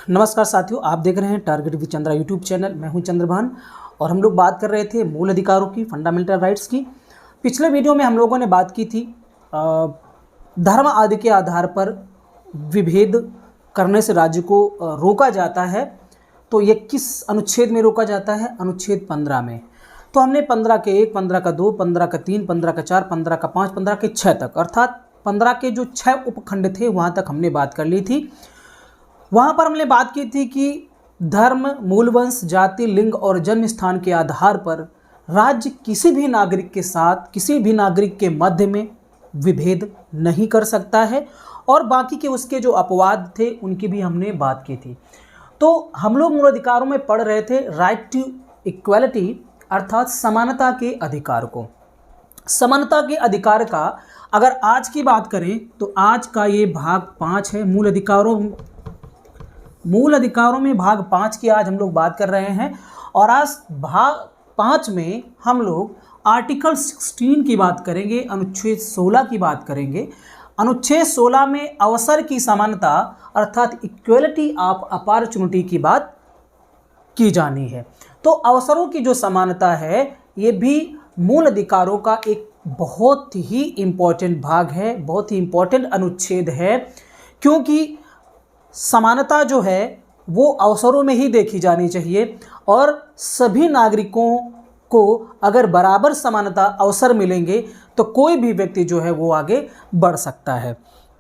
नमस्कार साथियों, आप देख रहे हैं target with Chandra YouTube channel. मैं हूं चंद्रभान और हम लोग बात कर रहे थे मूल अधिकारों की, फंडामेंटल राइट्स की। पिछले वीडियो में हम लोगों ने बात की थी धर्म आदि के आधार पर विभेद करने से राज्य को रोका जाता है। तो ये किस अनुच्छेद में रोका जाता है? अनुच्छेद 15 में। तो हमने 15 के 1, 15 का 2, 15 का 3, 15 का 4, 15 का 5, 15 के 6 तक, अर्थात 15 के जो 6 उपखंड थे वहाँ तक हमने बात कर ली थी। वहाँ पर हमने बात की थी कि धर्म, मूलवंश, जाति, लिंग और जन्म स्थान के आधार पर राज्य किसी भी नागरिक के साथ, किसी भी नागरिक के मध्य में विभेद नहीं कर सकता है। और बाकी के उसके जो अपवाद थे उनकी भी हमने बात की थी। तो हम लोग मूल अधिकारों में पढ़ रहे थे राइट टू इक्वालिटी, अर्थात समानता के अधिकार को। समानता के अधिकार का अगर आज की बात करें तो आज का ये भाग 5 है। मूल अधिकारों में भाग 5 की आज हम लोग बात कर रहे हैं। और आज भाग 5 में हम लोग आर्टिकल 16 की बात करेंगे, अनुच्छेद 16 की बात करेंगे। अनुच्छेद 16 में अवसर की समानता अर्थात इक्वलिटी ऑफ अपॉर्चुनिटी की बात की जानी है। तो अवसरों की जो समानता है ये भी मूल अधिकारों का एक बहुत ही इम्पोर्टेंट भाग है, बहुत ही इम्पोर्टेंट अनुच्छेद है। क्योंकि समानता जो है वो अवसरों में ही देखी जानी चाहिए और सभी नागरिकों को अगर बराबर समानता अवसर मिलेंगे तो कोई भी व्यक्ति जो है वो आगे बढ़ सकता है।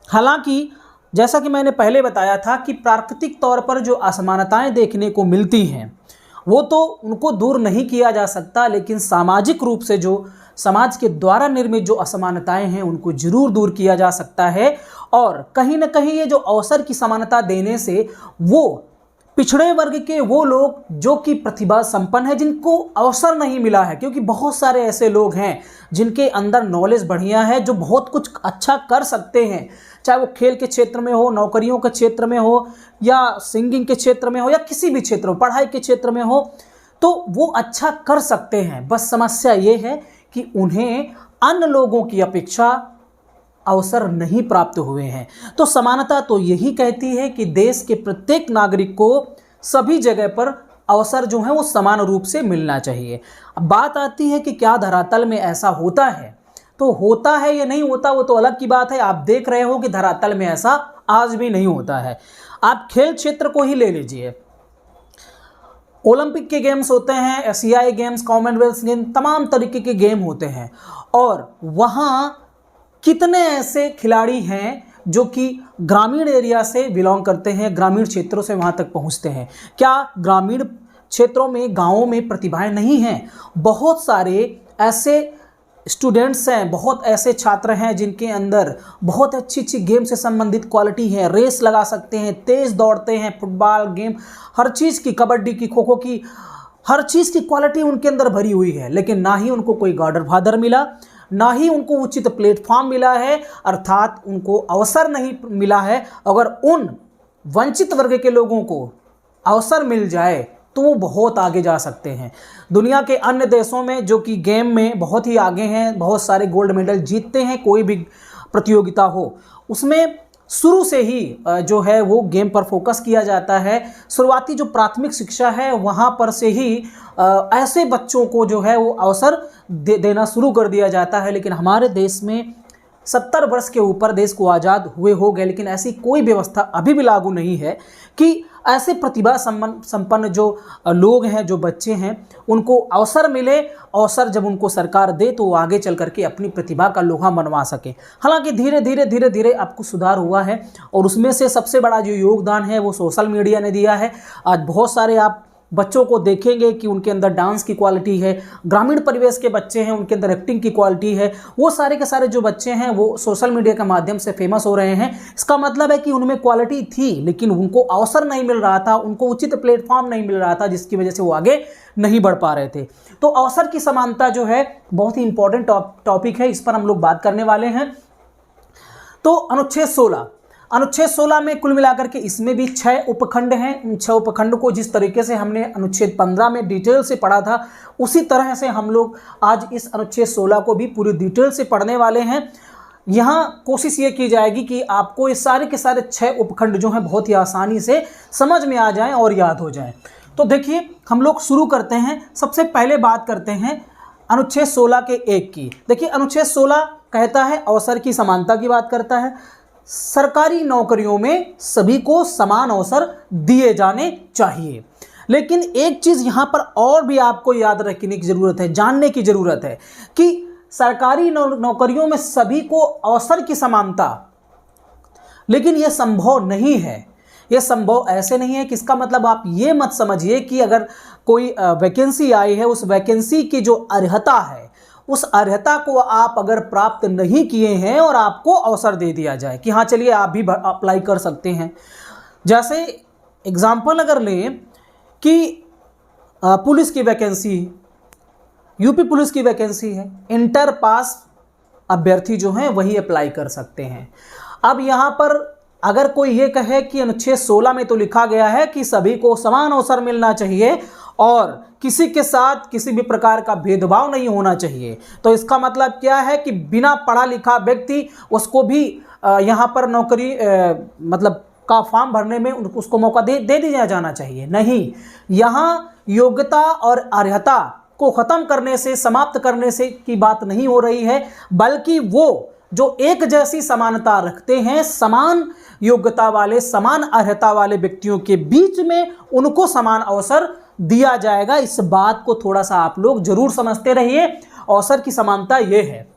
हालांकि जैसा कि मैंने पहले बताया था कि प्राकृतिक तौर पर जो असमानताएं देखने को मिलती हैं वो तो उनको दूर नहीं किया जा सकता, लेकिन सामाजिक रूप से जो समाज के द्वारा निर्मित जो असमानताएं हैं उनको जरूर दूर किया जा सकता है। और कहीं ना कहीं ये जो अवसर की समानता देने से वो पिछड़े वर्ग के वो लोग जो कि प्रतिभा संपन्न है, जिनको अवसर नहीं मिला है, क्योंकि बहुत सारे ऐसे लोग हैं जिनके अंदर नॉलेज बढ़िया है, जो बहुत कुछ अच्छा कर सकते हैं, चाहे वो खेल के क्षेत्र में हो, नौकरियों के क्षेत्र में हो, या सिंगिंग के क्षेत्र में हो, या किसी भी क्षेत्र में, पढ़ाई के क्षेत्र में हो, तो वो अच्छा कर सकते हैं। बस समस्या ये है कि उन्हें अन्य लोगों की अपेक्षा अवसर नहीं प्राप्त हुए हैं। तो समानता तो यही कहती है कि देश के प्रत्येक नागरिक को सभी जगह पर अवसर जो है वो समान रूप से मिलना चाहिए। अब बात आती है कि क्या धरातल में ऐसा होता है? तो होता है या नहीं होता वो तो अलग की बात है। आप देख रहे हो कि धरातल में ऐसा आज भी नहीं होता है। आप खेल क्षेत्र को ही ले लीजिए, ओलंपिक के गेम्स होते हैं, एशियाई गेम्स, कॉमनवेल्थ गेम, तमाम तरीके के गेम होते हैं और वहाँ कितने ऐसे खिलाड़ी हैं जो कि ग्रामीण एरिया से बिलोंग करते हैं, ग्रामीण क्षेत्रों से वहाँ तक पहुँचते हैं। क्या ग्रामीण क्षेत्रों में, गाँवों में प्रतिभाएं नहीं हैं? बहुत सारे ऐसे स्टूडेंट्स हैं, बहुत ऐसे छात्र हैं जिनके अंदर बहुत अच्छी अच्छी गेम से संबंधित क्वालिटी है, रेस लगा सकते हैं, तेज़ दौड़ते हैं, फुटबॉल गेम, हर चीज़ की, कबड्डी की, खो खो की, हर चीज़ की क्वालिटी उनके अंदर भरी हुई है। लेकिन ना ही उनको कोई गॉडर फादर मिला, ना ही उनको उचित प्लेटफॉर्म मिला है, अर्थात उनको अवसर नहीं मिला है। अगर उन वंचित वर्ग के लोगों को अवसर मिल जाए तो वो बहुत आगे जा सकते हैं। दुनिया के अन्य देशों में जो कि गेम में बहुत ही आगे हैं, बहुत सारे गोल्ड मेडल जीतते हैं, कोई भी प्रतियोगिता हो उसमें शुरू से ही जो है वो गेम पर फोकस किया जाता है। शुरुआती जो प्राथमिक शिक्षा है वहाँ पर से ही ऐसे बच्चों को जो है वो अवसर देना शुरू कर दिया जाता है। लेकिन हमारे देश में 70 वर्ष के ऊपर देश को आज़ाद हुए हो गए, लेकिन ऐसी कोई व्यवस्था अभी भी लागू नहीं है कि ऐसे प्रतिभा संपन्न जो लोग हैं, जो बच्चे हैं, उनको अवसर मिले। अवसर जब उनको सरकार दे तो वो आगे चल करके अपनी प्रतिभा का लोहा मनवा सके। हालांकि धीरे धीरे आपको सुधार हुआ है और उसमें से सबसे बड़ा जो योगदान है वो सोशल मीडिया ने दिया है। आज बहुत सारे आप बच्चों को देखेंगे कि उनके अंदर डांस की क्वालिटी है, ग्रामीण परिवेश के बच्चे हैं उनके अंदर एक्टिंग की क्वालिटी है। वो सारे के सारे जो बच्चे हैं वो सोशल मीडिया के माध्यम से फेमस हो रहे हैं। इसका मतलब है कि उनमें क्वालिटी थी लेकिन उनको अवसर नहीं मिल रहा था, उनको उचित प्लेटफॉर्म नहीं मिल रहा था, जिसकी वजह से वो आगे नहीं बढ़ पा रहे थे। तो अवसर की समानता जो है बहुत ही इंपॉर्टेंट टॉपिक है, इस पर हम लोग बात करने वाले हैं। तो अनुच्छेद 16 में कुल मिलाकर के इसमें भी 6 उपखंड हैं। उन 6 उपखंड को जिस तरीके से हमने अनुच्छेद 15 में डिटेल से पढ़ा था उसी तरह से हम लोग आज इस अनुच्छेद 16 को भी पूरी डिटेल से पढ़ने वाले हैं। यहाँ कोशिश ये की जाएगी कि आपको ये सारे के सारे 6 उपखंड जो हैं बहुत ही आसानी से समझ में आ जाएं और याद हो जाएं। तो देखिए हम लोग शुरू करते हैं। सबसे पहले बात करते हैं अनुच्छेद 16 के 1 की। देखिए अनुच्छेद 16 कहता है अवसर की समानता की बात करता है। सरकारी नौकरियों में सभी को समान अवसर दिए जाने चाहिए। लेकिन एक चीज़ यहाँ पर और भी आपको याद रखने की ज़रूरत है, जानने की ज़रूरत है कि सरकारी नौकरियों में सभी को अवसर की समानता, लेकिन यह संभव नहीं है। यह संभव ऐसे नहीं है कि इसका मतलब आप ये मत समझिए कि अगर कोई वैकेंसी आई है, उस वैकेंसी की जो अर्हता है, उस अर्हता को आप अगर प्राप्त नहीं किए हैं और आपको अवसर दे दिया जाए कि हाँ चलिए आप भी अप्लाई कर सकते हैं। जैसे एग्जाम्पल अगर लें कि पुलिस की वैकेंसी, यूपी पुलिस की वैकेंसी है, इंटर पास अभ्यर्थी जो हैं वही अप्लाई कर सकते हैं। अब यहाँ पर अगर कोई ये कहे कि अनुच्छेद 16 में तो लिखा गया है कि सभी को समान अवसर मिलना चाहिए और किसी के साथ किसी भी प्रकार का भेदभाव नहीं होना चाहिए, तो इसका मतलब क्या है कि बिना पढ़ा लिखा व्यक्ति उसको भी यहाँ पर नौकरी मतलब का फॉर्म भरने में उसको मौका दे दिया जाना चाहिए। नहीं, यहाँ योग्यता और अर्हता को ख़त्म करने से, समाप्त करने से की बात नहीं हो रही है, बल्कि वो जो एक जैसी समानता रखते हैं, समान योग्यता वाले, समान अर्हता वाले व्यक्तियों के बीच में उनको समान अवसर दिया जाएगा। इस बात को थोड़ा सा आप लोग जरूर समझते रहिए। अवसर की समानता ये है,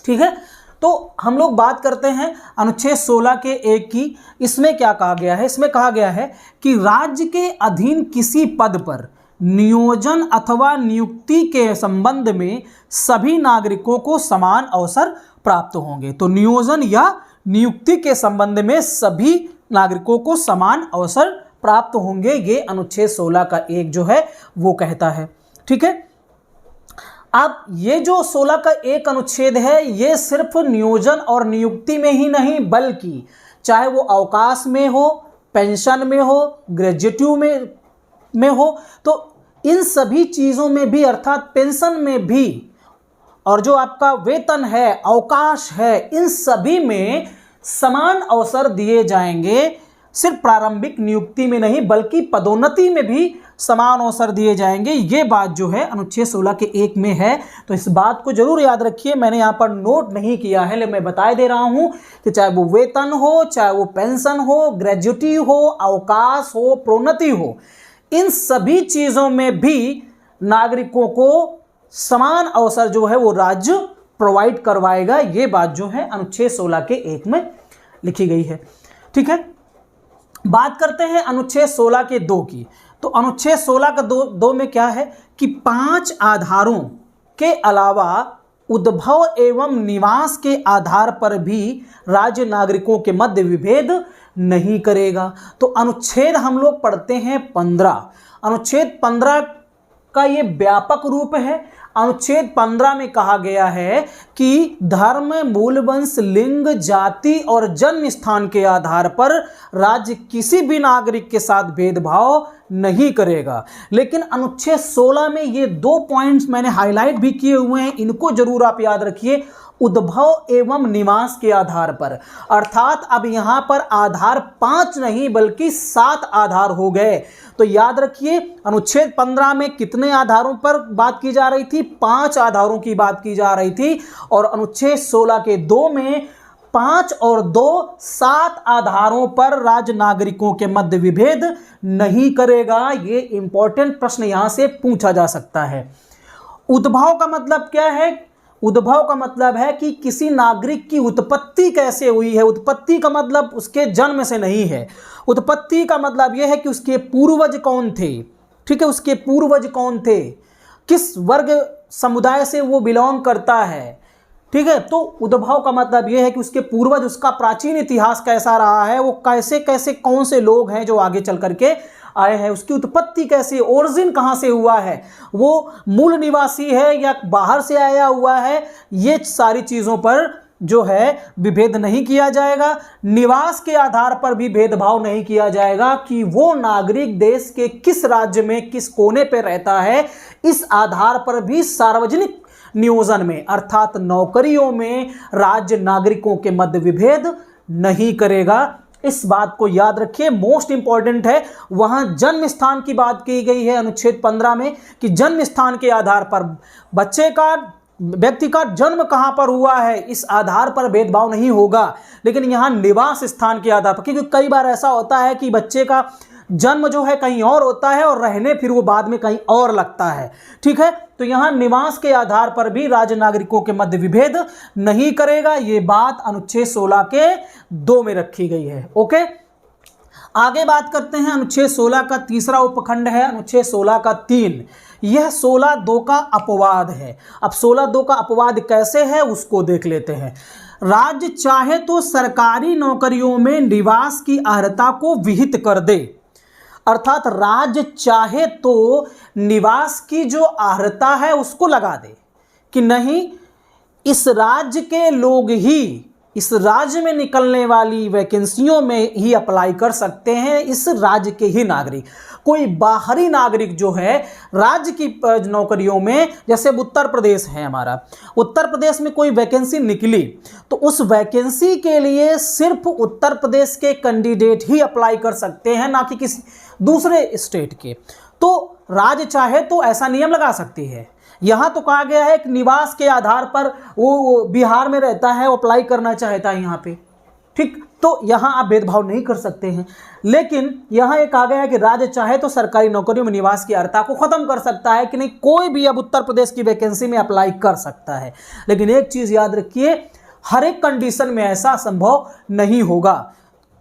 ठीक है। तो हम लोग बात करते हैं अनुच्छेद 16 के 1 की। इसमें क्या कहा गया है? इसमें कहा गया है कि राज्य के अधीन किसी पद पर नियोजन अथवा नियुक्ति के संबंध में सभी नागरिकों को समान अवसर प्राप्त होंगे। तो नियोजन या नियुक्ति के संबंध में सभी नागरिकों को समान अवसर प्राप्त होंगे, ये अनुच्छेद 16 का 1 जो है वो कहता है, ठीक है। अब ये जो 16 का 1 अनुच्छेद है, ये सिर्फ नियोजन और नियुक्ति में ही नहीं, बल्कि चाहे वो अवकाश में हो, पेंशन में हो, ग्रेजुएटी में हो, तो इन सभी चीज़ों में भी, अर्थात पेंशन में भी, और जो आपका वेतन है, अवकाश है, इन सभी में समान अवसर दिए जाएंगे। सिर्फ प्रारंभिक नियुक्ति में नहीं बल्कि पदोन्नति में भी समान अवसर दिए जाएंगे। ये बात जो है अनुच्छेद 16 के 1 में है, तो इस बात को जरूर याद रखिए। मैंने यहाँ पर नोट नहीं किया है, लेकिन मैं बता दे रहा हूँ कि चाहे वो वेतन हो, चाहे वो पेंशन हो, ग्रेजुएटी हो, अवकाश हो, प्रोन्नति हो, इन सभी चीज़ों में भी नागरिकों को समान अवसर जो है वो राज्य प्रोवाइड करवाएगा। ये बात जो है अनुच्छेद 16 के 1 में लिखी गई है, ठीक है। बात करते हैं अनुच्छेद 16 के 2 की। तो अनुच्छेद 16 का 2 में क्या है कि 5 आधारों के अलावा उद्भव एवं निवास के आधार पर भी राज्य नागरिकों के मध्य विभेद नहीं करेगा। तो अनुच्छेद हम लोग पढ़ते हैं 15। अनुच्छेद 15 का ये व्यापक रूप है। अनुच्छेद 15 में कहा गया है कि धर्म, मूल वंश, लिंग, जाति और जन्म स्थान के आधार पर राज्य किसी भी नागरिक के साथ भेदभाव नहीं करेगा। लेकिन अनुच्छेद 16 में ये 2 पॉइंट्स मैंने हाईलाइट भी किए हुए हैं, इनको जरूर आप याद रखिए। उद्भव एवं निवास के आधार पर, अर्थात अब यहां पर आधार 5 नहीं बल्कि 7 आधार हो गए। तो याद रखिए अनुच्छेद 15 में कितने आधारों पर बात की जा रही थी? 5 आधारों की बात की जा रही थी। और अनुच्छेद 16 के 2 में 5 और 2 7 आधारों पर राज्य नागरिकों के मध्य विभेद नहीं करेगा। ये इंपॉर्टेंट प्रश्न यहां से पूछा जा सकता है। उद्भव का मतलब क्या है? उद्भव का मतलब है कि किसी नागरिक की उत्पत्ति कैसे हुई है। उत्पत्ति का मतलब उसके जन्म से नहीं है। उत्पत्ति का मतलब यह है कि उसके पूर्वज कौन थे, ठीक है, उसके पूर्वज कौन थे, किस वर्ग समुदाय से वो बिलोंग करता है, ठीक है। तो उद्भव का मतलब यह है कि उसके पूर्वज, उसका प्राचीन इतिहास कैसा रहा है, वो कैसे कैसे कौन से लोग हैं जो आगे चल करके आए हैं, उसकी उत्पत्ति कैसे, ओरिजिन कहाँ से हुआ है, वो मूल निवासी है या बाहर से आया हुआ है, ये सारी चीज़ों पर जो है विभेद नहीं किया जाएगा। निवास के आधार पर भी भेदभाव नहीं किया जाएगा कि वो नागरिक देश के किस राज्य में किस कोने पे रहता है, इस आधार पर भी सार्वजनिक नियोजन में, अर्थात नौकरियों में राज्य नागरिकों के मध्य विभेद नहीं करेगा। इस बात को याद रखिए, मोस्ट इंपॉर्टेंट है। वहां जन्म स्थान की बात की गई है अनुच्छेद 15 में कि जन्म स्थान के आधार पर व्यक्ति का जन्म कहां पर हुआ है इस आधार पर भेदभाव नहीं होगा, लेकिन यहां निवास स्थान के आधार पर, क्योंकि कई बार ऐसा होता है कि बच्चे का जन्म जो है कहीं और होता है और रहने फिर वो बाद में कहीं और लगता है। ठीक है, तो यहां निवास के आधार पर भी राज्य नागरिकों के मध्य विभेद नहीं करेगा। ये बात अनुच्छेद 16 के 2 में रखी गई है। ओके, आगे बात करते हैं। अनुच्छेद 16 का तीसरा उपखंड है अनुच्छेद 16 का 3। यह 16(2) का अपवाद है। अब 16(2) का अपवाद कैसे है उसको देख लेते हैं। राज्य चाहे तो सरकारी नौकरियों में निवास की अर्हता को विहित कर दे, अर्थात राज्य चाहे तो निवास की जो अर्हता है उसको लगा दे कि नहीं, इस राज्य के लोग ही इस राज्य में निकलने वाली वैकेंसियों में ही अप्लाई कर सकते हैं, इस राज्य के ही नागरिक। कोई बाहरी नागरिक जो है राज्य की नौकरियों में, जैसे उत्तर प्रदेश है हमारा, उत्तर प्रदेश में कोई वैकेंसी निकली तो उस वैकेंसी के लिए सिर्फ उत्तर प्रदेश के कैंडिडेट ही अप्लाई कर सकते हैं, ना कि किसी दूसरे स्टेट के। तो राज्य चाहे तो ऐसा नियम लगा सकती है। यहां तो कहा गया है कि निवास के आधार पर वो बिहार में रहता है, वो अप्लाई करना चाहता है यहाँ पे, ठीक, तो यहां आप भेदभाव नहीं कर सकते हैं। लेकिन यहां एक कहा गया है कि राज्य चाहे तो सरकारी नौकरियों में निवास की अर्हता को खत्म कर सकता है कि नहीं, कोई भी अब उत्तर प्रदेश की वैकेंसी में अप्लाई कर सकता है। लेकिन एक चीज याद रखिए, हर एक कंडीशन में ऐसा संभव नहीं होगा।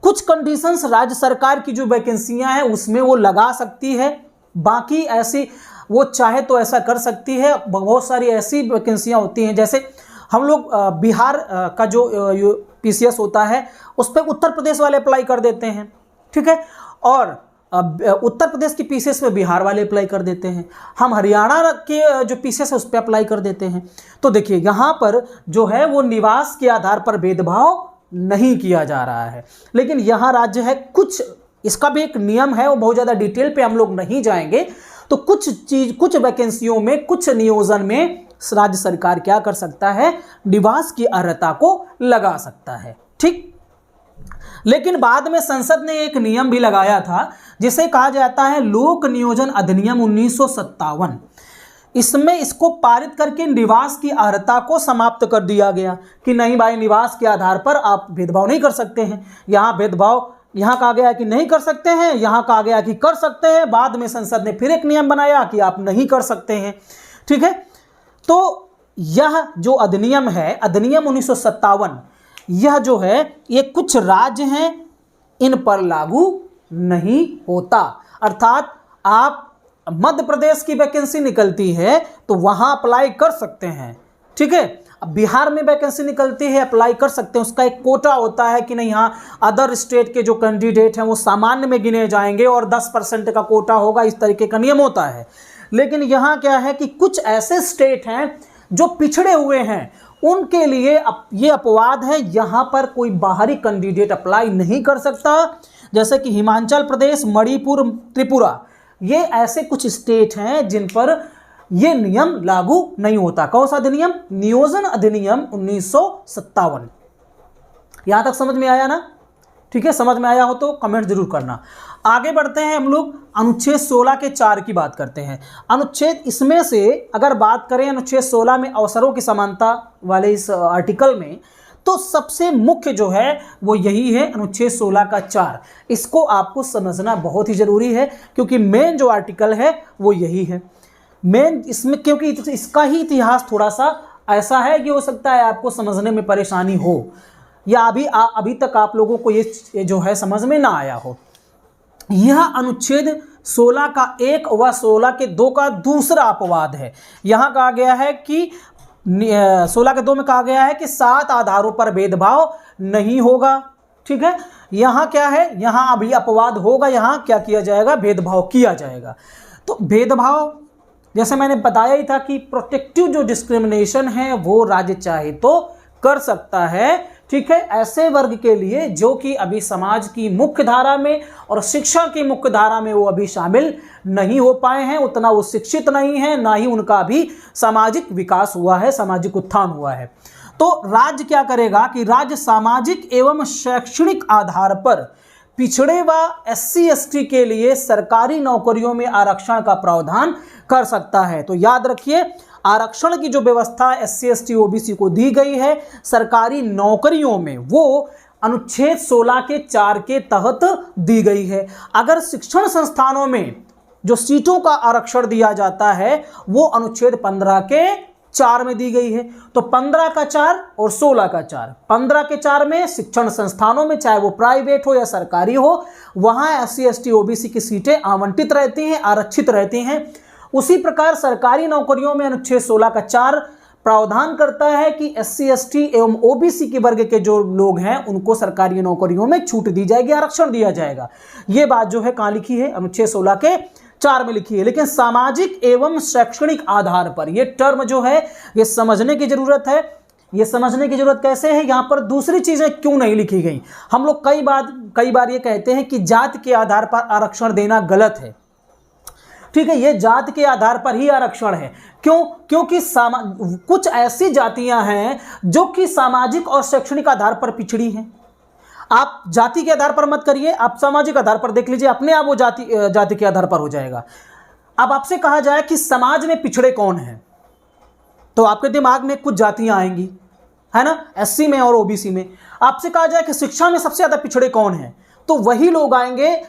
कुछ कंडीशंस राज्य सरकार की जो वैकेंसियां हैं उसमें वो लगा सकती है, बाकी ऐसी वो चाहे तो ऐसा कर सकती है। बहुत सारी ऐसी वैकेंसियां होती हैं, जैसे हम लोग बिहार का जो पीसीएस होता है उस पर उत्तर प्रदेश वाले अप्लाई कर देते हैं, ठीक है, और उत्तर प्रदेश की पीसीएस में बिहार वाले अप्लाई कर देते हैं। हम हरियाणा के जो पीसीएस है उस पर अप्लाई कर देते हैं। तो देखिए यहाँ पर जो है वो निवास के आधार पर भेदभाव नहीं किया जा रहा है। लेकिन यहाँ राज्य है, कुछ इसका भी एक नियम है, वो बहुत ज़्यादा डिटेल पे हम लोग नहीं जाएंगे। तो कुछ वैकेंसियों में, कुछ नियोजन में राज्य सरकार क्या कर सकता है, निवास की अर्हता को लगा सकता है, ठीक। लेकिन बाद में संसद ने एक नियम भी लगाया था जिसे कहा जाता है लोक नियोजन अधिनियम 1957। इसमें इसको पारित करके निवास की अर्हता को समाप्त कर दिया गया कि नहीं भाई, निवास के आधार पर आप भेदभाव नहीं कर सकते हैं। यहाँ भेदभाव, यहाँ कहा गया कि नहीं कर सकते हैं, यहाँ कहा गया कि कर सकते हैं। बाद में संसद ने फिर एक नियम बनाया कि आप नहीं कर सकते हैं, ठीक है। तो यह जो अधिनियम है, अधिनियम 1957, यह जो है ये कुछ राज्य हैं इन पर लागू नहीं होता। अर्थात आप मध्य प्रदेश की वैकेंसी निकलती है तो वहां अप्लाई कर सकते हैं, ठीक है। अब बिहार में वैकेंसी निकलती है, अप्लाई कर सकते हैं, उसका एक कोटा होता है कि नहीं, यहाँ अदर स्टेट के जो कैंडिडेट हैं वो सामान्य में गिने जाएंगे और 10% का कोटा होगा, इस तरीके का नियम होता है। लेकिन यहाँ क्या है कि कुछ ऐसे स्टेट हैं जो पिछड़े हुए हैं, उनके लिए ये अपवाद है, यहाँ पर कोई बाहरी कैंडिडेट अप्लाई नहीं कर सकता। जैसे कि हिमाचल प्रदेश, मणिपुर, त्रिपुरा, ये ऐसे कुछ स्टेट हैं जिन पर ये नियम लागू नहीं होता। कौन सा अधिनियम? नियोजन अधिनियम 1957। यहां तक समझ में आया ना? ठीक है, समझ में आया हो तो कमेंट जरूर करना। आगे बढ़ते हैं, हम लोग अनुच्छेद 16 के 4 की बात करते हैं। अनुच्छेद, इसमें से अगर बात करें अनुच्छेद 16 में अवसरों की समानता वाले इस आर्टिकल में, तो सबसे मुख्य जो है वो यही है, अनुच्छेद 16 का 4। इसको आपको समझना बहुत ही जरूरी है क्योंकि मेन जो आर्टिकल है वो यही है मेन इसमें, क्योंकि इसका ही इतिहास थोड़ा सा ऐसा है कि हो सकता है आपको समझने में परेशानी हो या अभी तक आप लोगों को ये जो है समझ में ना आया हो। यह अनुच्छेद 16 का 1 व 16 के 2 का दूसरा अपवाद है। यहाँ कहा गया है कि 16 के 2 में कहा गया है कि 7 आधारों पर भेदभाव नहीं होगा, ठीक है। यहाँ क्या है, यहाँ अभी अपवाद होगा, यहाँ क्या किया जाएगा, भेदभाव किया जाएगा। तो भेदभाव जैसे मैंने बताया ही था कि प्रोटेक्टिव जो डिस्क्रिमिनेशन है वो राज्य चाहे तो कर सकता है, ठीक है, ऐसे वर्ग के लिए जो कि अभी समाज की मुख्य धारा में और शिक्षा की मुख्य धारा में वो अभी शामिल नहीं हो पाए हैं, उतना वो शिक्षित नहीं है, ना ही उनका अभी सामाजिक विकास हुआ है, सामाजिक उत्थान हुआ है। तो राज्य क्या करेगा कि राज्य सामाजिक एवं शैक्षणिक आधार पर पिछड़े व SC/ST के लिए सरकारी नौकरियों में आरक्षण का प्रावधान कर सकता है। तो याद रखिए, आरक्षण की जो व्यवस्था SC/ST OBC को दी गई है सरकारी नौकरियों में, वो अनुच्छेद 16 के 4 के तहत दी गई है। अगर शिक्षण संस्थानों में जो सीटों का आरक्षण दिया जाता है वो अनुच्छेद 15 के 4 में दी गई है। तो 15 का 4 और 16 का 4, 15 के 4 में शिक्षण संस्थानों में, चाहे वो प्राइवेट हो या सरकारी हो, वहां SC/ST OBC की सीटें आवंटित रहती हैं, आरक्षित रहती हैं। उसी प्रकार सरकारी नौकरियों में अनुच्छेद 16 का 4 प्रावधान करता है कि SC/ST एवं OBC के वर्ग के जो लोग हैं उनको सरकारी नौकरियों में छूट दी जाएगी, आरक्षण दिया जाएगा। ये बात जो है कहाँ लिखी है? अनुच्छेद 16 के 4 में लिखी है। लेकिन सामाजिक एवं शैक्षणिक आधार पर, ये टर्म जो है ये समझने की जरूरत है। ये समझने की जरूरत कैसे है? यहाँ पर दूसरी चीजें क्यों नहीं लिखी गई? हम लोग कई बार ये कहते हैं कि जाति के आधार पर आरक्षण देना गलत है। ठीक है, ये जाति के आधार पर ही आरक्षण है। क्यों? क्योंकि कुछ ऐसी जातियां हैं जो कि सामाजिक और शैक्षणिक आधार पर पिछड़ी हैं। आप जाति के आधार पर मत करिए, आप सामाजिक आधार पर देख लीजिए, अपने आप वो जाति के आधार पर हो जाएगा। अब आपसे कहा जाए कि समाज में पिछड़े कौन हैं, तो आपके दिमाग में कुछ जातियां आएंगी, है ना, SC में और OBC में। आपसे कहा जाए कि शिक्षा में सबसे ज्यादा पिछड़े कौन हैं, तो वही लोग आएंगे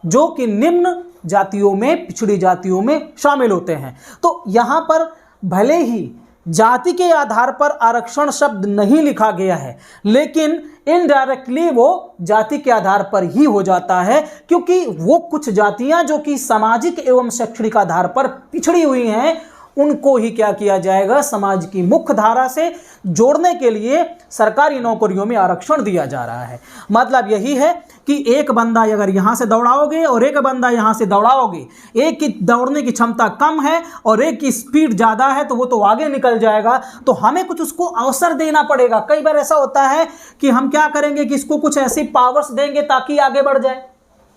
जो कि निम्न जातियों में, पिछड़ी जातियों में शामिल होते हैं। तो यहां पर भले ही जाति के आधार पर आरक्षण शब्द नहीं लिखा गया है, लेकिन इनडायरेक्टली वो जाति के आधार पर ही हो जाता है, क्योंकि वो कुछ जातियां जो कि सामाजिक एवं शैक्षणिक आधार पर पिछड़ी हुई हैं उनको ही क्या किया जाएगा, समाज की मुख्य धारा से जोड़ने के लिए सरकारी नौकरियों में आरक्षण दिया जा रहा है। मतलब यही है कि एक बंदा अगर यहाँ से दौड़ाओगे और एक बंदा यहाँ से दौड़ाओगे, एक की दौड़ने की क्षमता कम है और एक की स्पीड ज़्यादा है, तो वो तो आगे निकल जाएगा। तो हमें कुछ उसको अवसर देना पड़ेगा। कई बार ऐसा होता है कि हम क्या करेंगे कि इसको कुछ ऐसी पावर्स देंगे ताकि आगे बढ़ जाए,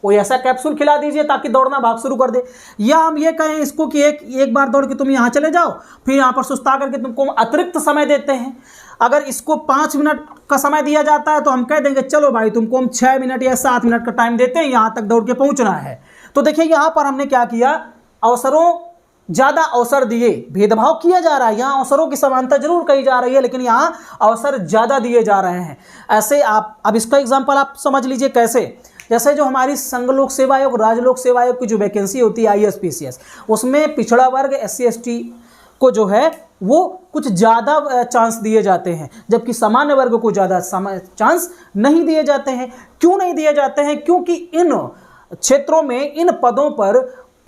कोई ऐसा कैप्सूल खिला दीजिए ताकि दौड़ना भाग शुरू कर दे, या हम ये कहें इसको कि एक बार दौड़ के तुम यहाँ चले जाओ, फिर यहाँ पर सुस्ता करके तुमको अतिरिक्त समय देते हैं। अगर इसको 5 मिनट का समय दिया जाता है तो हम कह देंगे चलो भाई तुमको हम 6 मिनट या 7 मिनट का टाइम देते हैं, यहाँ तक दौड़ के पहुँचना है। तो देखिए यहाँ पर हमने क्या किया, ज़्यादा अवसर दिए। भेदभाव किया जा रहा है, यहाँ अवसरों की समानता जरूर कही जा रही है, लेकिन यहाँ अवसर ज़्यादा दिए जा रहे हैं। ऐसे आप अब इसका एग्जाम्पल आप समझ लीजिए कैसे। जैसे जो हमारी संघ लोक सेवा आयोग, राज्य लोक सेवा आयोग की जो वैकेंसी होती है IAS PCS, उसमें पिछड़ा वर्ग SC/ST को जो है वो कुछ ज़्यादा चांस दिए जाते हैं, जबकि सामान्य वर्ग को ज़्यादा चांस नहीं दिए जाते हैं। क्यों नहीं दिए जाते हैं? क्योंकि इन क्षेत्रों में, इन पदों पर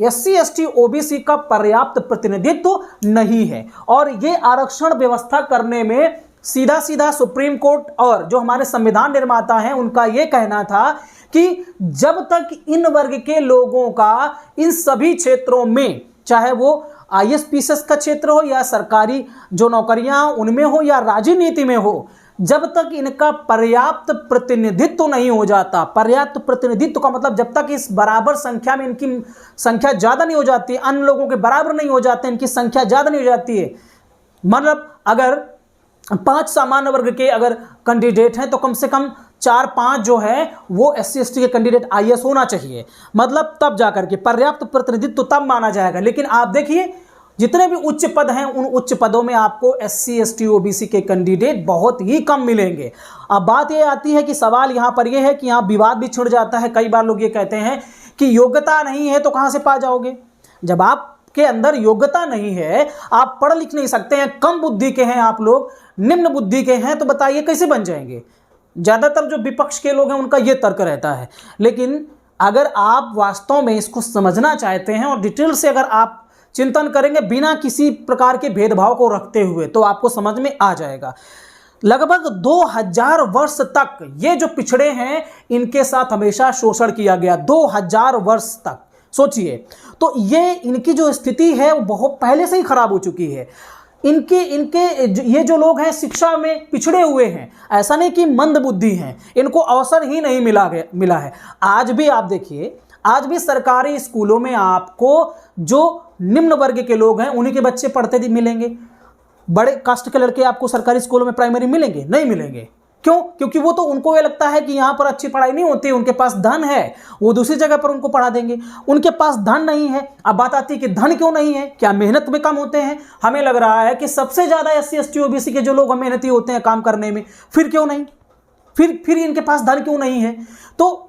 SC/ST OBC का पर्याप्त प्रतिनिधित्व नहीं है। और ये आरक्षण व्यवस्था करने में सीधा सीधा सुप्रीम कोर्ट और जो हमारे संविधान निर्माता हैं उनका ये कहना था कि जब तक इन वर्ग के लोगों का इन सभी क्षेत्रों में, चाहे वो IAS PCS का क्षेत्र हो या सरकारी जो नौकरियां उनमें हो या राजनीति में हो, जब तक इनका पर्याप्त प्रतिनिधित्व नहीं हो जाता, पर्याप्त प्रतिनिधित्व का मतलब जब तक इस बराबर संख्या में इनकी संख्या ज़्यादा नहीं हो जाती, अन्य लोगों के बराबर नहीं हो जाते, इनकी संख्या ज़्यादा नहीं हो जाती है। मतलब अगर 5 सामान्य वर्ग के अगर कैंडिडेट हैं तो कम से कम 4-5 जो है वो SC/ST के कैंडिडेट IAS होना चाहिए। मतलब तब जाकर के पर्याप्त प्रतिनिधित्व तब माना जाएगा। लेकिन आप देखिए जितने भी उच्च पद हैं उन उच्च पदों में आपको SC/ST OBC के कैंडिडेट बहुत ही कम मिलेंगे। अब बात ये आती है कि सवाल यहाँ पर यह है कि यहाँ विवाद भी छिड़ जाता है। कई बार लोग ये कहते हैं कि योग्यता नहीं है तो कहाँ से पा जाओगे। जब आपके अंदर योग्यता नहीं है, आप पढ़ लिख नहीं सकते हैं, कम बुद्धि के हैं, आप लोग निम्न बुद्धि के हैं, तो बताइए कैसे बन जाएंगे। ज़्यादातर जो विपक्ष के लोग हैं उनका ये तर्क रहता है। लेकिन अगर आप वास्तव में इसको समझना चाहते हैं और डिटेल से अगर आप चिंतन करेंगे बिना किसी प्रकार के भेदभाव को रखते हुए, तो आपको समझ में आ जाएगा। लगभग 2000 वर्ष तक ये जो पिछड़े हैं इनके साथ हमेशा शोषण किया गया। 2000 वर्ष तक सोचिए, तो ये इनकी जो स्थिति है वो बहुत पहले से ही खराब हो चुकी है। इनके इनके ये जो लोग हैं शिक्षा में पिछड़े हुए हैं, ऐसा नहीं कि मंद बुद्धि हैं, इनको अवसर ही नहीं मिला है। आज भी आप देखिए, आज भी सरकारी स्कूलों में आपको जो निम्न वर्ग के लोग हैं उन्हीं के बच्चे पढ़ते मिलेंगे। बड़े कास्ट के लड़के आपको सरकारी स्कूलों में प्राइमरी मिलेंगे? नहीं मिलेंगे। क्यों? क्योंकि वो तो उनको ये लगता है कि यहाँ पर अच्छी पढ़ाई नहीं होती, उनके पास धन है, वो दूसरी जगह पर उनको पढ़ा देंगे। उनके पास धन नहीं है। अब बात आती है कि धन क्यों नहीं है, क्या मेहनत में कम होते हैं? हमें लग रहा है कि सबसे ज़्यादा SC ST OBC के जो लोग मेहनती होते हैं काम करने में, फिर क्यों नहीं? फिर इनके पास धन क्यों नहीं है? तो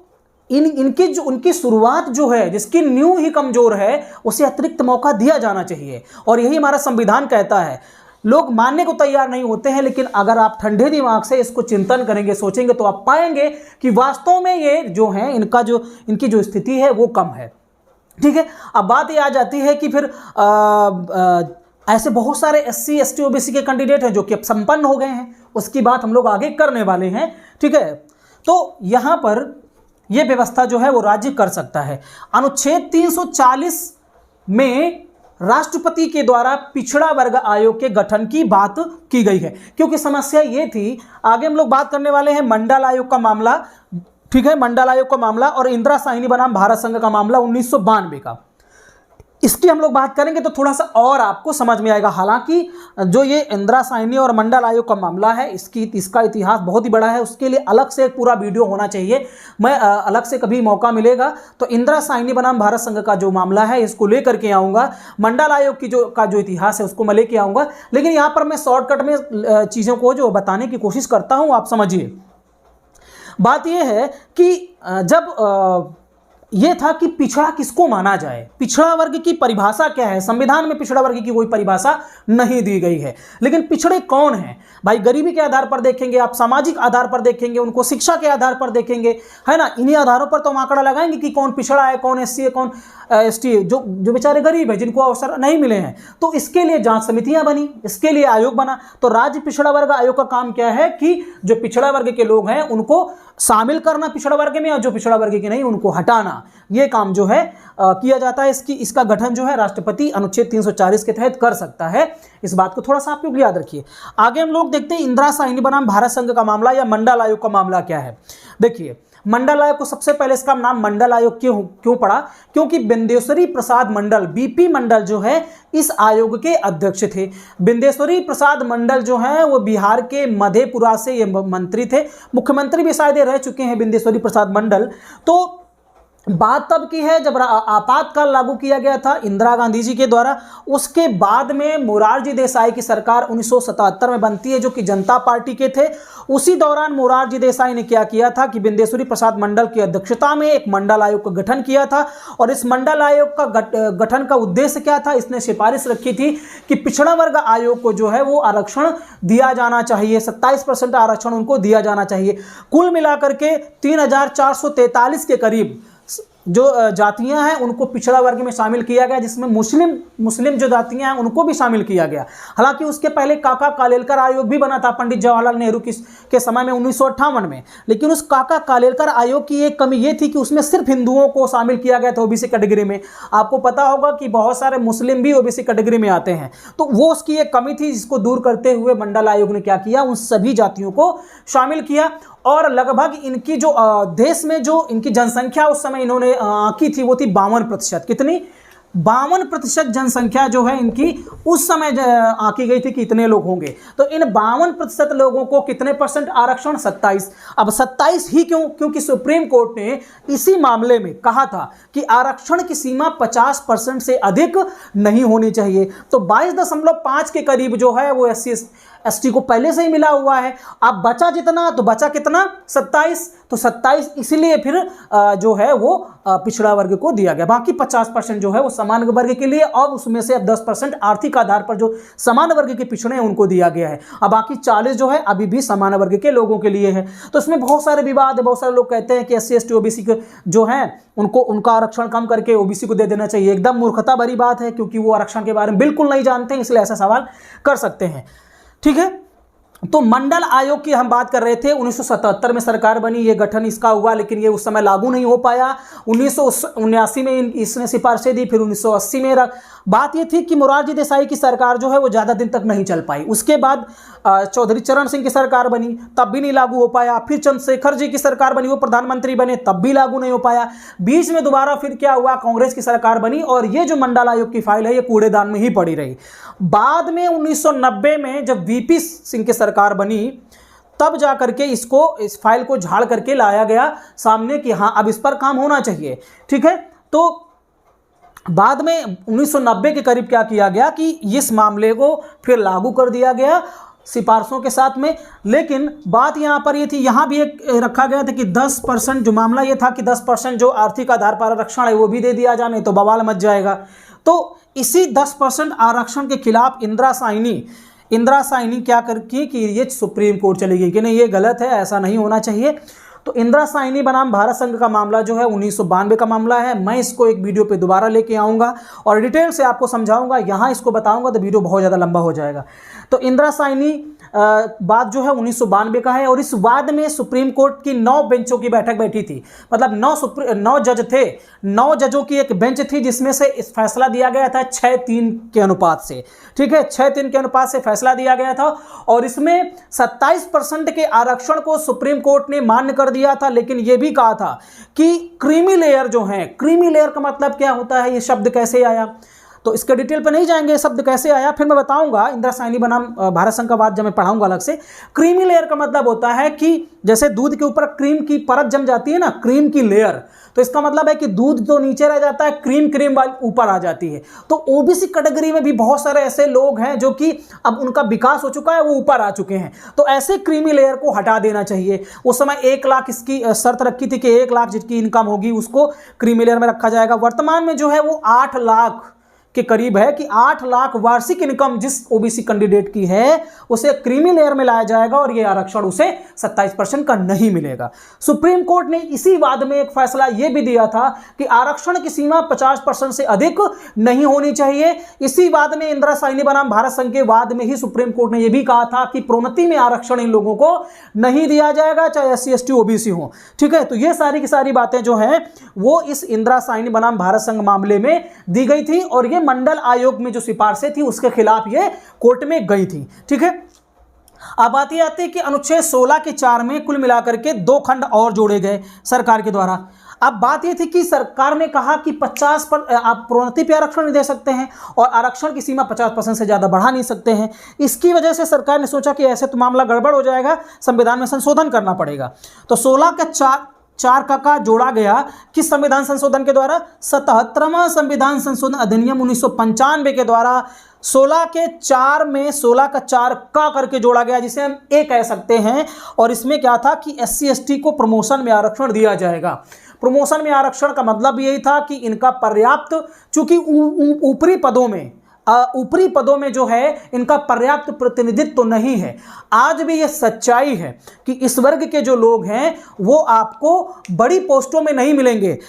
इनकी जो उनकी शुरुआत जो है, जिसकी नींव ही कमजोर है, उसे अतिरिक्त मौका दिया जाना चाहिए। और यही हमारा संविधान कहता है। लोग मानने को तैयार नहीं होते हैं, लेकिन अगर आप ठंडे दिमाग से इसको चिंतन करेंगे, सोचेंगे, तो आप पाएंगे कि वास्तव में ये जो है इनकी जो स्थिति है वो कम है। ठीक है। अब बात ये आ जाती है कि फिर ऐसे बहुत सारे SC ST OBC के कैंडिडेट हैं जो कि अब संपन्न हो गए हैं, उसकी बात हम लोग आगे करने वाले हैं। ठीक है। तो यहां पर यह व्यवस्था जो है वो राज्य कर सकता है। अनुच्छेद 340 में राष्ट्रपति के द्वारा पिछड़ा वर्ग आयोग के गठन की बात की गई है, क्योंकि समस्या ये थी। आगे हम लोग बात करने वाले हैं मंडल आयोग का मामला। ठीक है, मंडल आयोग का मामला और इंदिरा साहिनी बनाम भारत संघ का मामला 1992 का, इसकी हम लोग बात करेंगे तो थोड़ा सा और आपको समझ में आएगा। हालांकि जो ये इंदिरा साहिनी और मंडल आयोग का मामला है, इसका इतिहास बहुत ही बड़ा है, उसके लिए अलग से एक पूरा वीडियो होना चाहिए। मैं अलग से कभी मौका मिलेगा तो इंदिरा साहिनी बनाम भारत संघ का जो मामला है इसको लेकर के आऊँगा। मंडल आयोग की जो इतिहास है उसको मैं लेके आऊँगा। लेकिन यहाँ पर मैं शॉर्टकट में चीज़ों को जो बताने की कोशिश करता हूँ, आप समझिए। बात यह है कि जब ये था कि पिछड़ा किसको माना जाए, पिछड़ा वर्ग की परिभाषा क्या है। संविधान में पिछड़ा वर्ग की कोई परिभाषा नहीं दी गई है। लेकिन पिछड़े कौन हैं भाई? गरीबी के आधार पर देखेंगे आप, सामाजिक आधार पर देखेंगे, उनको शिक्षा के आधार पर देखेंगे, है ना। इन्हीं आधारों पर तो हम आंकड़ा लगाएंगे कि कौन पिछड़ा है, कौन SC है, कौन ST है, जो बेचारे गरीब है, जिनको अवसर नहीं मिले हैं। तो इसके लिए जांच समितियां बनी, इसके लिए आयोग बना। तो राज्य पिछड़ा वर्ग आयोग का काम क्या है कि जो पिछड़ा वर्ग के लोग हैं उनको शामिल करना पिछड़ा वर्ग में, और जो पिछड़ा वर्ग के नहीं उनको हटाना, ये काम जो है किया जाता है। इसका गठन जो है राष्ट्रपति अनुच्छेद 340 के तहत कर सकता है। इस बात को थोड़ा सा आप लोग याद रखिए। आगे हम लोग देखते हैं इंदिरा साहिनी बनाम भारत संघ का मामला या मंडल आयोग का मामला क्या है। देखिए, मंडल आयोग को सबसे पहले इसका नाम मंडल आयोग क्यों पड़ा? क्योंकि बिंदेश्वरी प्रसाद मंडल, BP मंडल जो है इस आयोग के अध्यक्ष थे। बिंदेश्वरी प्रसाद मंडल जो है वो बिहार के मधेपुरा से ये मंत्री थे, मुख्यमंत्री भी शायद रह चुके हैं बिंदेश्वरी प्रसाद मंडल। तो बात तब की है जब आपातकाल लागू किया गया था इंदिरा गांधी जी के द्वारा। उसके बाद में मोरारजी देसाई की सरकार 1977 में बनती है, जो कि जनता पार्टी के थे। उसी दौरान मोरारजी देसाई ने क्या किया था कि बिंदेश्वरी प्रसाद मंडल की अध्यक्षता में एक मंडल आयोग का गठन किया था। और इस मंडल आयोग का गठन का उद्देश्य क्या था? इसने सिफारिश रखी थी कि पिछड़ा वर्ग आयोग को जो है वो आरक्षण दिया जाना चाहिए, 27% आरक्षण उनको दिया जाना चाहिए। कुल मिलाकर के 3443 के करीब जो जातियां हैं उनको पिछड़ा वर्ग में शामिल किया गया, जिसमें मुस्लिम जो जातियां हैं उनको भी शामिल किया गया। हालांकि उसके पहले काका कालेलकर आयोग भी बना था पंडित जवाहरलाल नेहरू के समय में 1958 में। लेकिन उस काका कालेलकर आयोग की एक कमी ये थी कि उसमें सिर्फ हिंदुओं को शामिल किया गया था OBC कैटेगरी में। आपको पता होगा कि बहुत सारे मुस्लिम भी OBC कैटेगरी में आते हैं, तो वो उसकी एक कमी थी, जिसको दूर करते हुए मंडल आयोग ने क्या किया, उन सभी जातियों को शामिल किया। और लगभग इनकी जो देश में जो इनकी जनसंख्या उस समय इन्होंने आंकी थी वो थी 52%। कितनी? 52% जनसंख्या जो है इनकी उस समय आंकी गई थी कि इतने लोग होंगे। तो इन 52% लोगों को कितने परसेंट आरक्षण? 27। अब 27 ही क्यों? क्योंकि सुप्रीम कोर्ट ने इसी मामले में कहा था कि आरक्षण की सीमा 50% से अधिक नहीं होनी चाहिए। तो 22.5 के करीब जो है वो SC ST को पहले से ही मिला हुआ है। अब बचा जितना, तो बचा कितना? 27। तो 27 इसलिए फिर जो है वो पिछड़ा वर्ग को दिया गया। बाकी 50% जो है वो समान वर्ग के लिए, और उसमें से अब 10% आर्थिक आधार पर जो समान वर्ग के पिछड़े हैं उनको दिया गया है। अब बाकी 40 जो है अभी भी समान वर्ग के लोगों के लिए है। तो इसमें बहुत सारे विवाद है। बहुत सारे लोग कहते हैं कि SC ST OBC के जो हैं उनका आरक्षण कम करके OBC को दे देना चाहिए। एकदम मूर्खता भरी बात है, क्योंकि वो आरक्षण के बारे में बिल्कुल नहीं जानते हैं, इसलिए ऐसा सवाल कर सकते हैं। ठीक है। तो मंडल आयोग की हम बात कर रहे थे, 1977 में सरकार बनी, ये गठन इसका हुआ, लेकिन ये उस समय लागू नहीं हो पाया। 1979 में इसने सिफारिशें दी, फिर 1980 में बात ये थी कि मोरारजी देसाई की सरकार जो है वो ज़्यादा दिन तक नहीं चल पाई। उसके बाद चौधरी चरण सिंह की सरकार बनी, तब भी नहीं लागू हो पाया। फिर चंद्रशेखर जी की सरकार बनी, वो प्रधानमंत्री बने, तब भी लागू नहीं हो पाया। बीच में दोबारा फिर क्या हुआ, कांग्रेस की सरकार बनी और ये जो मंडल आयोग की फाइल है ये कूड़ेदान में ही पड़ी रही। बाद में 1990 में जब वीपी सिंह की सरकार बनी, तब जा करके इस फाइल को झाड़ करके लाया गया सामने कि हाँ अब इस पर काम होना चाहिए। ठीक है, तो बाद में 1990 के करीब क्या किया गया कि इस मामले को फिर लागू कर दिया गया सिफारिशों के साथ में। लेकिन बात यहाँ पर ये थी, यहाँ भी एक रखा गया था कि 10% जो मामला ये था कि 10% जो आर्थिक आधार पर आरक्षण है वो भी दे दिया जाए, नहीं तो बवाल मच जाएगा। तो इसी 10% आरक्षण के खिलाफ इंदिरा साइनी क्या करती कि ये सुप्रीम कोर्ट चली गई कि नहीं ये गलत है, ऐसा नहीं होना चाहिए। तो इंदिरा साइनी बनाम भारत संघ का मामला जो है 1992 का मामला है। मैं इसको एक वीडियो पे दोबारा लेके आऊँगा और डिटेल से आपको समझाऊंगा। यहाँ इसको बताऊंगा तो वीडियो बहुत ज़्यादा लंबा हो जाएगा। तो इंदिरा साइनी बात जो है 1992 का है और इस वाद में सुप्रीम कोर्ट की 9 बेंचों की बैठक बैठी थी। मतलब 9 जज थे, 9 जजों की एक बेंच थी जिसमें से इस फैसला दिया गया था 6-3 के अनुपात से। ठीक है, 6-3 के अनुपात से फैसला दिया गया था और इसमें 27% के आरक्षण को सुप्रीम कोर्ट ने मान्य कर दिया था। लेकिन यह भी कहा था कि क्रीमी लेयर जो है, क्रीमी लेयर का मतलब क्या होता है, ये शब्द कैसे आया, तो इसके डिटेल पर नहीं जाएंगे, शब्द कैसे आया फिर मैं बताऊंगा। इंदिरा साइनी बनाम भारत संघ का बात जब मैं पढ़ाऊंगा अलग से। क्रीमी लेयर का मतलब होता है कि जैसे दूध के ऊपर क्रीम की परत जम जाती है ना, क्रीम की लेयर, तो इसका मतलब है कि दूध तो नीचे रह जाता है, क्रीम वाली ऊपर आ जाती है। तो ओबीसी कैटेगरी में भी बहुत सारे ऐसे लोग हैं जो कि अब उनका विकास हो चुका है, वो ऊपर आ चुके हैं। तो ऐसे क्रीमी लेयर को हटा देना चाहिए। उस समय 1 लाख इसकी शर्त रखी थी कि 1 लाख जिसकी इनकम होगी उसको क्रीमी लेयर में रखा जाएगा। वर्तमान में जो है वो 8 लाख के करीब है कि 8 लाख वार्षिक इनकम जिस ओबीसी कैंडिडेट की है उसे क्रीमी लेयर में लाया जाएगा और यह आरक्षण उसे 27% का नहीं मिलेगा। सुप्रीम कोर्ट ने इसी वाद में एक फैसला यह भी दिया था कि आरक्षण की सीमा 50% से अधिक नहीं होनी चाहिए। इसी वाद में इंदिरा साइनी बनाम भारत संघ के वाद में ही सुप्रीम कोर्ट ने यह भी कहा था कि प्रोन्नति में आरक्षण इन लोगों को नहीं दिया जाएगा, चाहे SC ST OBC हो। ठीक है, तो ये सारी की सारी बातें जो हैं वो इस इंदिरा साइनी बनाम भारत संघ मामले में दी गई थी और ये मंडल आयोग में जो सिफारिशें थी उसके खिलाफ ये कोर्ट में गई थी। ठीक है, अब बात ये आती है कि अनुच्छेद 16 के 4 में कुल मिलाकर के 2 खंड और जोड़े गए सरकार के द्वारा। अब बात ये थी कि सरकार ने कहा कि 50 पर आप प्रोन्नति पे आरक्षण नहीं दे सकते हैं और आरक्षण की सीमा 50% से ज़्यादा बढ़ा नहीं सकते हैं। इसकी वजह से सरकार ने सोचा कि ऐसे तो मामला गड़बड़ हो जाएगा, संविधान में संशोधन करना पड़ेगा। तो 16 के 4 का जोड़ा गया किस संविधान संशोधन के द्वारा, 77वां संविधान संशोधन अधिनियम 1995 के द्वारा 16 के 4 में 16 का 4 का करके जोड़ा गया, जिसे हम ए कह सकते हैं। और इसमें क्या था कि SC ST को प्रमोशन में आरक्षण दिया जाएगा। प्रमोशन में आरक्षण का मतलब यही था कि इनका पर्याप्त, चूंकि ऊपरी पदों में जो है इनका पर्याप्त प्रतिनिधित्व तो नहीं है। आज भी यह सच्चाई है कि इस वर्ग के जो लोग हैं वो आपको बड़ी पोस्टों में नहीं मिलेंगे,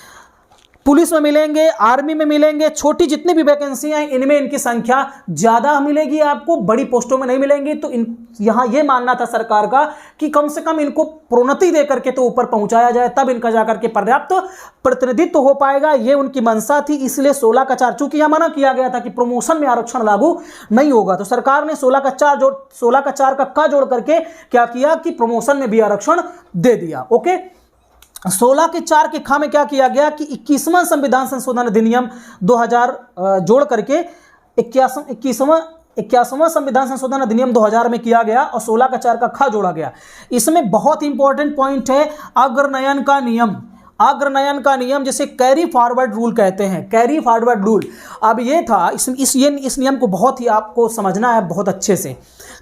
पुलिस में मिलेंगे, आर्मी में मिलेंगे, छोटी जितनी भी वैकेंसियां हैं इनमें इनकी संख्या ज़्यादा मिलेगी, आपको बड़ी पोस्टों में नहीं मिलेंगी। तो यहाँ ये मानना था सरकार का कि कम से कम इनको प्रोन्नति दे करके तो ऊपर पहुंचाया जाए, तब इनका जाकर के पर्याप्त प्रतिनिधित्व हो पाएगा। ये उनकी मंशा थी। इसलिए 16 का 4, चूंकि यहाँ मना किया गया था कि प्रमोशन में आरक्षण लागू नहीं होगा, तो सरकार ने 16 का 4 का जोड़ करके क्या किया कि प्रमोशन में भी आरक्षण दे दिया। ओके, 16 के 4 के खा में क्या किया गया कि 21वां संविधान संशोधन अधिनियम 2000 जोड़ करके 81वां संविधान संशोधन अधिनियम 2000 में किया गया और 16 का 4 का खा जोड़ा गया। इसमें बहुत इंपॉर्टेंट पॉइंट है अग्रनयन का नियम। अग्रनयन का नियम जिसे कैरी फॉरवर्ड रूल कहते हैं, कैरी फॉरवर्ड रूल। अब ये था, इस नियम को बहुत ही आपको समझना है बहुत अच्छे से।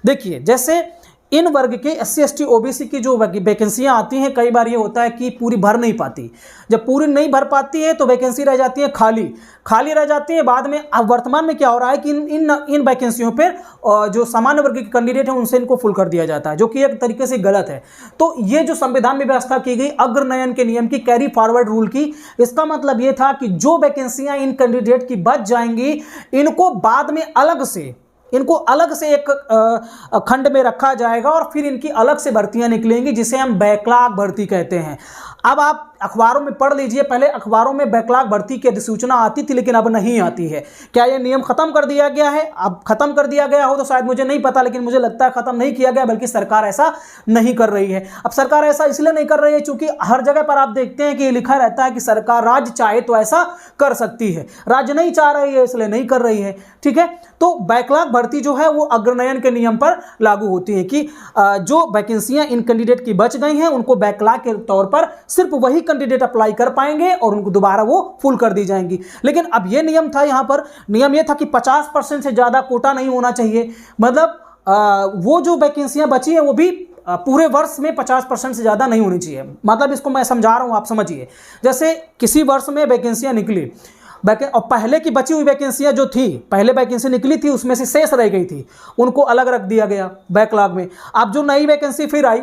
देखिए, जैसे इन वर्ग के SC ST OBC की जो वैकेंसियां आती हैं, कई बार ये होता है कि पूरी भर नहीं पाती। जब पूरी नहीं भर पाती है तो वैकेंसी रह जाती है खाली रह जाती है। बाद में अब वर्तमान में क्या हो रहा है कि इन वैकेंसियों पर जो सामान्य वर्ग के कैंडिडेट हैं उनसे इनको फुल कर दिया जाता है, जो कि एक तरीके से गलत है। तो ये जो संविधान में व्यवस्था की गई अग्रनयन के नियम की, कैरी फॉरवर्ड रूल की, इसका मतलब ये था कि जो वैकेंसियां इन कैंडिडेट की बच जाएंगी इनको बाद में अलग से इनको अलग से एक खंड में रखा जाएगा और फिर इनकी अलग से भर्तियां निकलेंगी, जिसे हम बैकलॉग भर्ती कहते हैं। अब आप अखबारों में पढ़ लीजिए, पहले अखबारों में बैकलॉग भर्ती की अधिसूचना आती थी, लेकिन अब नहीं आती है। क्या ये नियम खत्म कर दिया गया है? अब खत्म कर दिया गया हो तो शायद मुझे नहीं पता, लेकिन मुझे लगता है खत्म नहीं किया गया, बल्कि सरकार ऐसा नहीं कर रही है। अब सरकार ऐसा इसलिए नहीं कर रही है क्योंकि हर जगह पर आप देखते हैं कि ये लिखा रहता है कि सरकार, राज्य चाहे तो ऐसा कर सकती है, राज्य नहीं चाह रही है इसलिए नहीं कर रही है। ठीक है, तो बैकलॉग भर्ती जो है वो अग्रनयन के नियम पर लागू होती है कि जो वैकेंसियां इन कैंडिडेट की बच गई हैं उनको बैकलॉग के तौर पर सिर्फ वही कैंडिडेट अप्लाई कर पाएंगे और उनको दोबारा वो फुल कर दी जाएंगी। लेकिन अब ये नियम था, यहां पर नियम ये था कि 50% से ज्यादा कोटा नहीं होना चाहिए। मतलब वो जो वैकेंसियां बची हैं वो भी पूरे वर्ष में 50% से ज्यादा नहीं होनी चाहिए। मतलब इसको मैं समझा रहा हूं, आप समझिए। जैसे किसी वर्ष में वैकेंसियां निकली और पहले की बची हुई वैकेंसियां जो थी, पहले वैकेंसी निकली थी उसमें से शेष रह गई थी, उनको अलग रख दिया गया बैकलॉग में। अब जो नई वैकेंसी फिर आई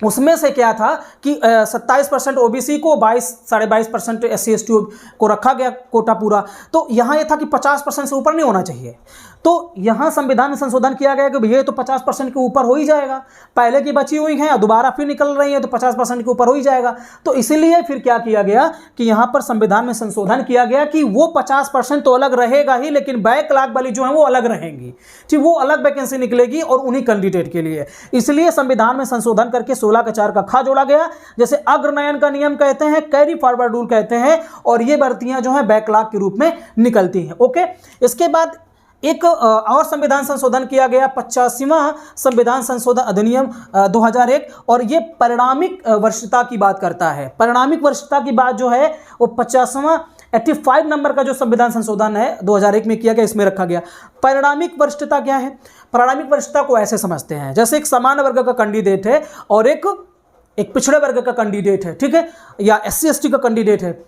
उसमें से क्या था कि 27% ओबीसी को, 22.5% SC ST को रखा गया कोटा पूरा। तो यहाँ ये था कि 50% से ऊपर नहीं होना चाहिए। तो यहाँ संविधान में संशोधन किया गया कि ये तो 50% के ऊपर हो ही जाएगा, पहले की बची हुई हैं दोबारा फिर निकल रही है तो 50% के ऊपर हो ही जाएगा। तो इसीलिए फिर क्या किया गया कि यहाँ पर संविधान में संशोधन किया गया कि वो 50% तो अलग रहेगा ही, लेकिन बैकलॉग वाली जो है वो अलग रहेंगी, ठीक, वो अलग वैकेंसी निकलेगी और उन्हीं कैंडिडेट के लिए। इसलिए संविधान में संशोधन करके 16 का 4 का खा जोड़ा गया, जैसे अग्रनयन का नियम कहते हैं, कैरी फॉरवर्ड रूल कहते हैं, और ये भर्तियां जो है बैकलॉग के रूप में निकलती हैं। ओके, इसके बाद एक और संविधान संशोधन किया गया, 85वां संविधान संशोधन अधिनियम 2001, और ये परिणामिक वरिष्ठता की बात करता है। परिणामिक वरिष्ठता की बात जो है वो 50वां 85 नंबर का जो संविधान संशोधन है 2001 में किया गया, इसमें रखा गया। परिणामिक वरिष्ठता क्या है? परिणामिक वरिष्ठता को ऐसे समझते हैं जैसे एक सामान्य वर्ग का कैंडिडेट है और एक पिछड़े वर्ग का कैंडिडेट है, ठीक है, या SC ST का कैंडिडेट है।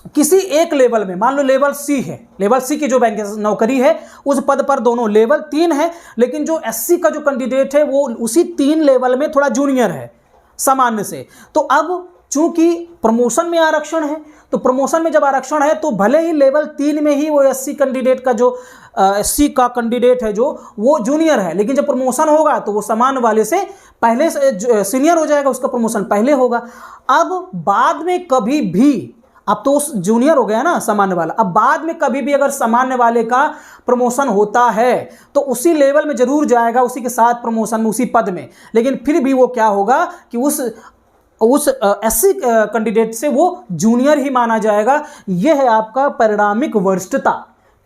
किसी एक लेवल में, मान लो लेवल C है, लेवल C की जो बैंक नौकरी है उस पद पर दोनों लेवल 3 है, लेकिन जो SC का जो कैंडिडेट है वो उसी 3 लेवल में थोड़ा जूनियर है सामान्य से। तो अब चूंकि प्रमोशन में आरक्षण है, तो प्रमोशन में जब आरक्षण है तो भले ही लेवल 3 में ही वो SC कैंडिडेट का जो SC का कैंडिडेट है जो वो जूनियर है, लेकिन जब प्रमोशन होगा तो वो सामान्य वाले से पहले से सीनियर हो जाएगा, उसका प्रमोशन पहले होगा। अब बाद में कभी भी, अब तो जूनियर हो गया ना सामान्य वाला, अब बाद में कभी भी अगर सामान्य वाले का प्रमोशन होता है तो उसी लेवल में जरूर जाएगा, उसी के साथ प्रमोशन में, उसी पद में, लेकिन फिर भी वो क्या होगा कि उस SC कैंडिडेट से वो जूनियर ही माना जाएगा। यह है आपका परिणामिक वरिष्ठता।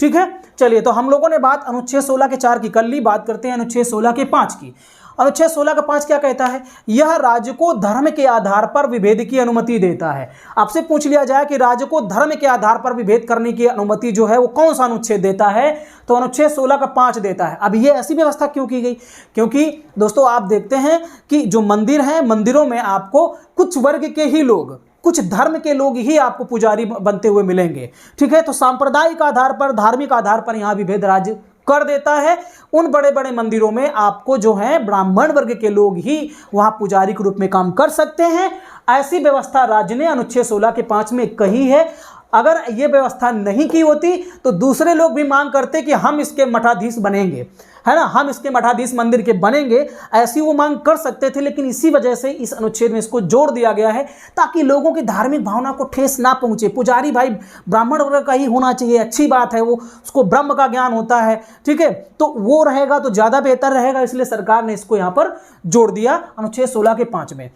ठीक है, चलिए, तो हम लोगों ने बात अनुच्छेद 16 के 4 की कर ली, बात करते हैं अनुच्छेद 16 के 5 की। अनुच्छेद 16 का 5 क्या कहता है? यह राज्य को धर्म के आधार पर विभेद की अनुमति देता है। आपसे पूछ लिया जाए कि राज्य को धर्म के आधार पर विभेद करने की अनुमति जो है वो कौन सा अनुच्छेद देता है, तो अनुच्छेद 16 का 5 देता है। अब ये ऐसी व्यवस्था क्यों की गई? क्योंकि दोस्तों आप देखते हैं कि जो मंदिर हैं, मंदिरों में आपको कुछ वर्ग के ही लोग, कुछ धर्म के लोग ही आपको पुजारी बनते हुए मिलेंगे। ठीक है, तो सांप्रदायिक आधार पर, धार्मिक आधार पर यहाँ विभेद राज्य कर देता है। उन बड़े बड़े मंदिरों में आपको जो है ब्राह्मण वर्ग के लोग ही वहां पुजारी के रूप में काम कर सकते हैं। ऐसी व्यवस्था राज्य ने अनुच्छेद 16 के 5 में कही है। अगर ये व्यवस्था नहीं की होती तो दूसरे लोग भी मांग करते कि हम इसके मठाधीश बनेंगे, है ना, हम इसके मठाधीश मंदिर के बनेंगे, ऐसी वो मांग कर सकते थे। लेकिन इसी वजह से इस अनुच्छेद में इसको जोड़ दिया गया है ताकि लोगों की धार्मिक भावना को ठेस ना पहुंचे। पुजारी भाई ब्राह्मण वर्ग का ही होना चाहिए, अच्छी बात है, वो उसको ब्रह्म का ज्ञान होता है, ठीक है, तो वो रहेगा तो ज़्यादा बेहतर रहेगा। इसलिए सरकार ने इसको यहाँ पर जोड़ दिया अनुच्छेद 16 के 5 में।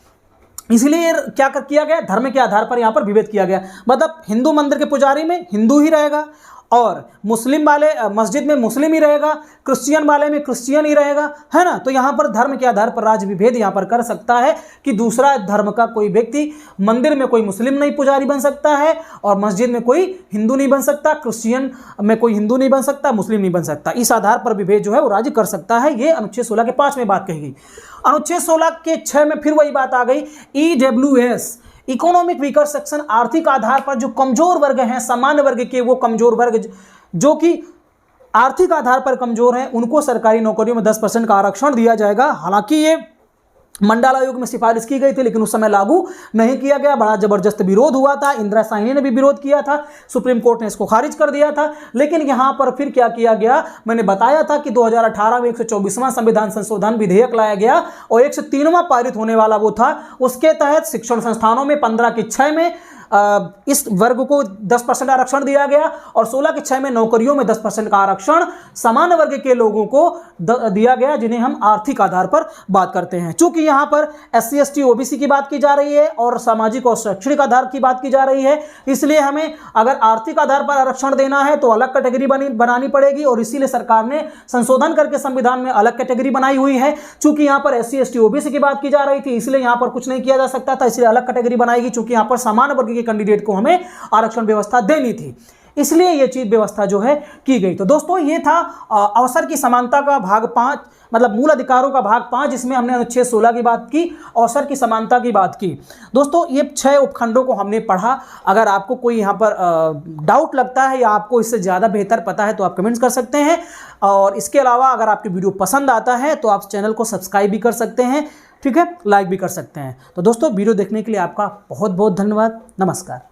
इसलिए क्या किया गया? धर्म के आधार पर यहाँ पर विभेद किया गया। मतलब हिंदू मंदिर के पुजारी में हिंदू ही रहेगा और मुस्लिम वाले मस्जिद में मुस्लिम ही रहेगा, क्रिश्चियन वाले में क्रिश्चियन ही रहेगा, है ना। तो यहाँ पर धर्म के आधार पर राज्य विभेद यहाँ पर कर सकता है कि दूसरा धर्म का कोई व्यक्ति मंदिर में कोई मुस्लिम नहीं पुजारी बन सकता है और मस्जिद में कोई हिंदू नहीं बन सकता, क्रिश्चियन में कोई हिंदू नहीं बन सकता, मुस्लिम नहीं बन सकता। इस आधार पर विभेद जो है वो राज्य कर सकता है। ये अनुच्छेद 16 के 5 में बात कही गई। अनुच्छेद 16 के 6 में फिर वही बात आ गई, EWS इकोनॉमिक वीकर सेक्शन, आर्थिक आधार पर जो कमजोर वर्ग हैं, सामान्य वर्ग के वो कमजोर वर्ग जो कि आर्थिक आधार पर कमजोर हैं, उनको सरकारी नौकरियों में 10% का आरक्षण दिया जाएगा। हालांकि ये मंडाल आयोग में सिफारिश की गई थी, लेकिन उस समय लागू नहीं किया गया। बड़ा जबरदस्त विरोध हुआ था, इंदिरा साहनी ने भी विरोध किया था, सुप्रीम कोर्ट ने इसको खारिज कर दिया था। लेकिन यहां पर फिर क्या किया गया, मैंने बताया था कि 2018 में 124वां संविधान संशोधन विधेयक लाया गया और 103वां पारित होने वाला वो था। उसके तहत शिक्षण संस्थानों में 15 की 6 में इस वर्ग को 10% आरक्षण दिया गया और 16 की 6 में नौकरियों में 10% का आरक्षण समान वर्ग के लोगों को दिया गया, जिन्हें हम आर्थिक आधार पर बात करते हैं। चूंकि यहां पर SC ST OBC की बात की जा रही है और सामाजिक और शैक्षणिक आधार की बात की जा रही है, इसलिए हमें अगर आर्थिक आधार पर आरक्षण देना है तो अलग कैटेगरी बनानी पड़ेगी और इसीलिए सरकार ने संशोधन करके संविधान में अलग कैटेगरी बनाई हुई है। चूंकि यहां पर SC ST OBC की बात की जा रही थी, इसलिए यहां पर कुछ नहीं किया जा सकता था, इसलिए अलग कैटेगरी बनाएगी। चूंकि यहां पर समान वर्ग कैंडिडेट को हमें आरक्षण व्यवस्था देनी थी, इसलिए यह चीज व्यवस्था जो है की गई। तो दोस्तों ये था अवसर की समानता का भाग 5, मतलब मूल अधिकारों का भाग 5, जिसमें हमने अनुच्छेद 16 की बात की, अवसर की समानता की बात की। दोस्तों ये 6 उपखंडों को हमने पढ़ा। अगर आपको कोई यहाँ पर डाउट लगता है या आपको इससे ज़्यादा बेहतर पता है तो आप कमेंट्स कर सकते हैं। और इसके अलावा अगर आपकी वीडियो पसंद आता है तो आप चैनल को सब्सक्राइब भी कर सकते हैं, ठीक है, लाइक भी कर सकते हैं। तो दोस्तों वीडियो देखने के लिए आपका बहुत बहुत धन्यवाद। नमस्कार।